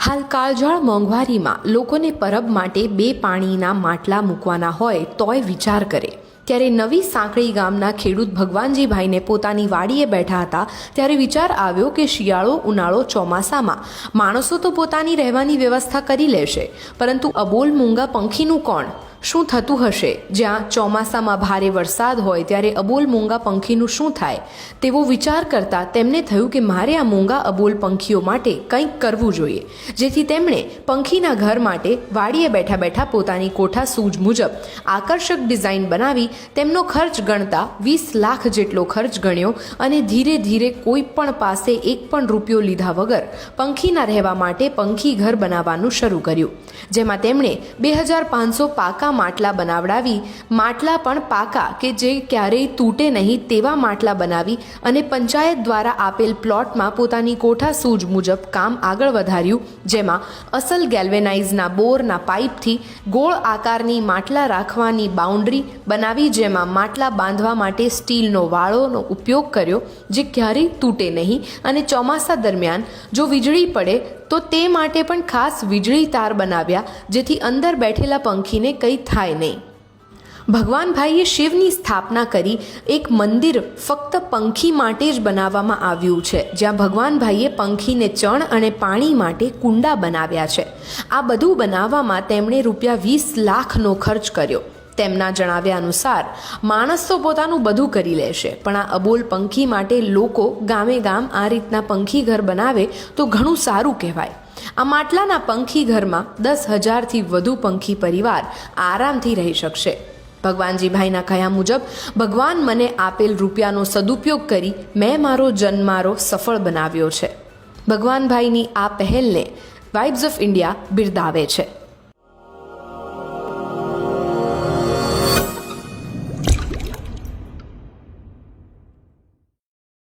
હાલ કાળઝાળ મોંઘવારીમાં લોકોને પરબ માટે 2 પાણીના માટલા મૂકવાના હોય તોય વિચાર કરે। ત્યારે નવી સાંકળી ગામના ખેડૂત ભગવાનજીભાઈને પોતાની વાડીએ બેઠા હતા ત્યારે વિચાર આવ્યો કે શિયાળો ઉનાળો ચોમાસામાં માણસો તો પોતાની રહેવાની વ્યવસ્થા કરી લેશે, પરંતુ અબોલ મૂંગા પંખીનું કોણ? શું થતું હશે? જ્યાં ચોમાસામાં ભારે વરસાદ હોય ત્યારે અબોલ મૂંગા પંખીનું શું થાય? તેવો વિચાર કરતા તેમને થયું કે મારે આ મૂંગા અબોલ પંખીઓ માટે કંઈક કરવું જોઈએ, જેથી તેમણે પંખીના ઘર માટે વાડીએ બેઠા બેઠા પોતાની કોઠા સૂઝ મુજબ આકર્ષક ડિઝાઇન બનાવી તેમનો ખર્ચ ગણતા 20 લાખ જેટલો ખર્ચ ગણ્યો અને ધીરે ધીરે કોઈ પણ પાસે એક પણ રૂપિયો લીધા વગર પંખીના રહેવા માટે પંખી ઘર બનાવવાનું શરૂ કર્યું, જેમાં તેમણે 2500 પાકા માટલા બનાવડાવી માટલા પણ પાકા કે જે ક્યારેય તૂટે નહીં તેવા માટલા બનાવી અને પંચાયત દ્વારા આપેલ પ્લોટમાં પોતાની કોઠા સૂઝ મુજબ કામ આગળ વધાર્યું, જેમાં અસલ ગેલ્વેનાઇઝના બોરના પાઇપથી ગોળ આકારની માટલા રાખવાની બાઉન્ડ્રી બનાવી, જેમાં માટલા બાંધવા માટે સ્ટીલનો વાળોનો ઉપયોગ કર્યો જે ક્યારેય તૂટે નહીં, અને ચોમાસા દરમિયાન જો વીજળી પડે તો તે માટે પણ ખાસ વીજળી તાર બનાવ્યા જેથી અંદર બેઠેલા પંખીને કંઈ થાય નહીં। ભગવાનભાઈએ શિવની સ્થાપના કરી એક મંદિર ફક્ત પંખી માટે જ બનાવવામાં આવ્યું છે, જ્યાં ભગવાનભાઈએ પંખીને ચણ અને પાણી માટે કુંડા બનાવ્યા છે। આ બધું બનાવવામાં તેમણે ₹20 લાખનો ખર્ચ કર્યો। તેમના જણાવ્યા અનુસાર માણસ તો પોતાનું બધું કરી લેશે, પણ આ અબોલ પંખી માટે લોકો ગામે ગામ આ રીતના પંખી ઘર બનાવે તો ઘણું સારું કહેવાય। આ માટલાના પંખી ઘરમાં 10,000થી વધુ પંખી પરિવાર આરામથી રહી શકશે। ભગવાનજીભાઈના કહ્યા મુજબ ભગવાન મને આપેલ રૂપિયાનો સદુપયોગ કરી મેં મારો જન્મારો સફળ બનાવ્યો છે। ભગવાનભાઈની આ પહેલને વાઇબ્સ ઓફ ઇન્ડિયા બિરદાવે છે।